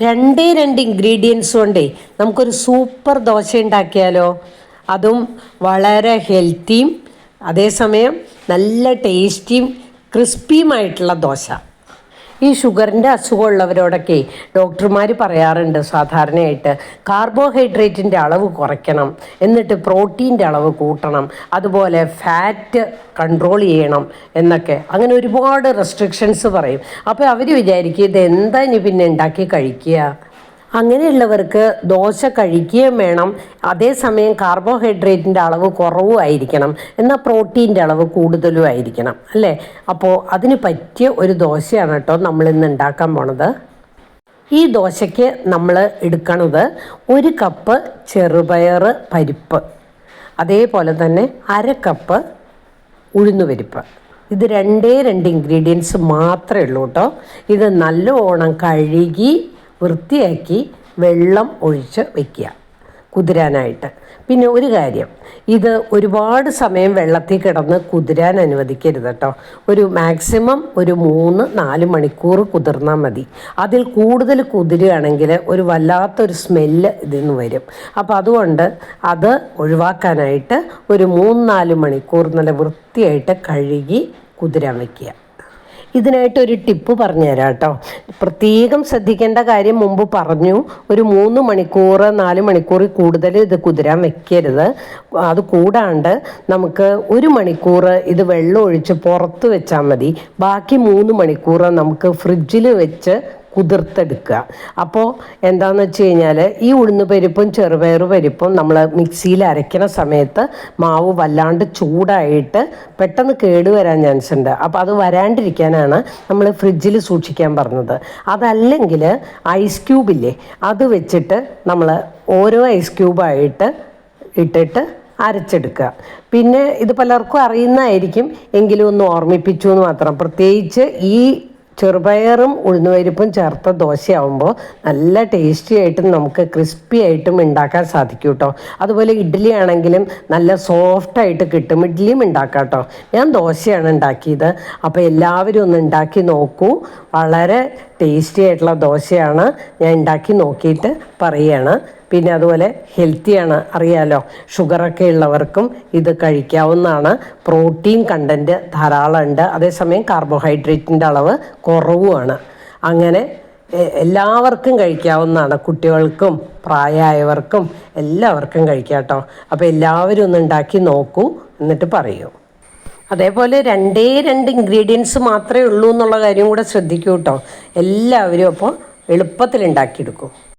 രണ്ടേ രണ്ട് ഇൻഗ്രീഡിയൻസ് കൊണ്ടേ നമുക്കൊരു സൂപ്പർ ദോശ ഉണ്ടാക്കിയാലോ. അതും വളരെ ഹെൽത്തിയും അതേസമയം നല്ല ടേസ്റ്റിയും ക്രിസ്പിയുമായിട്ടുള്ള ദോശ. ഈ ഷുഗറിൻ്റെ അസുഖമുള്ളവരോടൊക്കെ ഡോക്ടർമാർ പറയാറുണ്ട് സാധാരണയായിട്ട് കാർബോഹൈഡ്രേറ്റിൻ്റെ അളവ് കുറയ്ക്കണം, എന്നിട്ട് പ്രോട്ടീൻ്റെ അളവ് കൂട്ടണം, അതുപോലെ ഫാറ്റ് കൺട്രോൾ ചെയ്യണം എന്നൊക്കെ അങ്ങനെ ഒരുപാട് റെസ്ട്രിക്ഷൻസ് പറയും. അപ്പോൾ അവർ വിചാരിക്കും ഇതെന്താ ഇനി പിന്നെ ഉണ്ടാക്കി കഴിക്കുക. അങ്ങനെയുള്ളവർക്ക് ദോശ കഴിക്കുകയും വേണം, അതേസമയം കാർബോഹൈഡ്രേറ്റിൻ്റെ അളവ് കുറവുമായിരിക്കണം, എന്നാൽ പ്രോട്ടീൻ്റെ അളവ് കൂടുതലും ആയിരിക്കണം അല്ലേ. അപ്പോൾ അതിന് പറ്റിയ ഒരു ദോശയാണ് കേട്ടോ നമ്മളിന്ന് ഉണ്ടാക്കാൻ പോണത്. ഈ ദോശയ്ക്ക് നമ്മൾ എടുക്കണത് 1 കപ്പ് ചെറുപയർ പരിപ്പ്, അതേപോലെ തന്നെ 1/2 കപ്പ് ഉഴുന്നുപരിപ്പ്. ഇത് രണ്ടേ രണ്ട് ഇൻഗ്രീഡിയൻസ് മാത്രമേ ഉള്ളൂ കേട്ടോ. ഇത് നല്ലോണം കഴുകി വൃത്തിയാക്കി വെള്ളം ഒഴിച്ച് വയ്ക്കുക കുതിരാനായിട്ട്. പിന്നെ ഒരു കാര്യം, ഇത് ഒരുപാട് സമയം വെള്ളത്തിൽ കിടന്ന് കുതിരാൻ അനുവദിക്കരുത് കേട്ടോ. ഒരു മാക്സിമം ഒരു 3-4 മണിക്കൂർ കുതിർന്നാൽ മതി. അതിൽ കൂടുതൽ കുതിരുകയാണെങ്കിൽ ഒരു വല്ലാത്തൊരു സ്മെല്ല് ഇതിൽ നിന്ന് വരും. അപ്പോൾ അതുകൊണ്ട് അത് ഒഴിവാക്കാനായിട്ട് ഒരു 3-4 മണിക്കൂർ നല്ല വൃത്തിയായിട്ട് കഴുകി കുതിരാൻ വയ്ക്കുക. ഇതിനായിട്ടൊരു ടിപ്പ് പറഞ്ഞുതരാം കേട്ടോ. പ്രത്യേകം ശ്രദ്ധിക്കേണ്ട കാര്യം മുമ്പ് പറഞ്ഞു, ഒരു 3 മണിക്കൂർ 4 മണിക്കൂറിൽ കൂടുതൽ ഇത് കുതിരാൻ വെക്കരുത്. അത് കൂടാണ്ട് നമുക്ക് 1 മണിക്കൂർ ഇത് വെള്ളം ഒഴിച്ച് പുറത്ത് വെച്ചാൽ മതി. ബാക്കി 3 മണിക്കൂർ നമുക്ക് ഫ്രിഡ്ജിൽ വെച്ച് കുതിർത്തെടുക്കുക. അപ്പോൾ എന്താണെന്ന് വെച്ച് കഴിഞ്ഞാൽ ഈ ഉഴുന്നുപരിപ്പും ചെറുപയർ പരിപ്പും നമ്മൾ മിക്സിയിൽ അരയ്ക്കുന്ന സമയത്ത് മാവ് വല്ലാണ്ട് ചൂടായിട്ട് പെട്ടെന്ന് കേടുവരാൻ ചാൻസ് ഉണ്ട്. അപ്പോൾ അത് വരാണ്ടിരിക്കാനാണ് നമ്മൾ ഫ്രിഡ്ജിൽ സൂക്ഷിക്കാൻ പറഞ്ഞത്. അതല്ലെങ്കിൽ ഐസ് ക്യൂബില്ലേ, അത് വെച്ചിട്ട് നമ്മൾ ഓരോ ഐസ് ക്യൂബായിട്ട് ഇട്ടിട്ട് അരച്ചെടുക്കുക. പിന്നെ ഇത് പലർക്കും അറിയുന്നതായിരിക്കും, എങ്കിലും ഒന്ന് ഓർമ്മിപ്പിച്ചു എന്ന് മാത്രം. പ്രത്യേകിച്ച് ഈ ചെറുപയറും ഉഴുന്നുപരിപ്പും ചേർത്ത ദോശയാവുമ്പോൾ നല്ല ടേസ്റ്റി ആയിട്ടും നമുക്ക് ക്രിസ്പി ആയിട്ടും ഉണ്ടാക്കാൻ സാധിക്കും കേട്ടോ. അതുപോലെ ഇഡ്ഡലി ആണെങ്കിലും നല്ല സോഫ്റ്റായിട്ട് കിട്ടും. ഇഡ്ഡലിയും ഉണ്ടാക്കാം കേട്ടോ. ഞാൻ ദോശയാണ് ഉണ്ടാക്കിയത്. അപ്പോൾ എല്ലാവരും ഒന്ന് ഉണ്ടാക്കി നോക്കൂ. വളരെ ടേസ്റ്റി ആയിട്ടുള്ള ദോശയാണ്. ഞാൻ ഉണ്ടാക്കി നോക്കിയിട്ട് പറയുകയാണ്. പിന്നെ അതുപോലെ ഹെൽത്തിയാണ്, അറിയാലോ. ഷുഗറൊക്കെ ഉള്ളവർക്കും ഇത് കഴിക്കാവുന്നതാണ്. പ്രോട്ടീൻ കണ്ടൻറ്റ് ധാരാളം ഉണ്ട്, അതേസമയം കാർബോഹൈഡ്രേറ്റിൻ്റെ അളവ് കുറവുമാണ്. അങ്ങനെ എല്ലാവർക്കും കഴിക്കാവുന്നതാണ്. കുട്ടികൾക്കും പ്രായമായവർക്കും എല്ലാവർക്കും കഴിക്കാം കേട്ടോ. അപ്പോൾ എല്ലാവരും ഒന്ന് ഉണ്ടാക്കി നോക്കൂ, എന്നിട്ട് പറയൂ. അതേപോലെ രണ്ടേ രണ്ട് ഇൻഗ്രീഡിയൻസ് മാത്രമേ ഉള്ളൂ എന്നുള്ള കാര്യം കൂടെ ശ്രദ്ധിക്കൂ കേട്ടോ. എല്ലാവരും അപ്പോൾ എളുപ്പത്തിൽ ഉണ്ടാക്കിയെടുക്കും.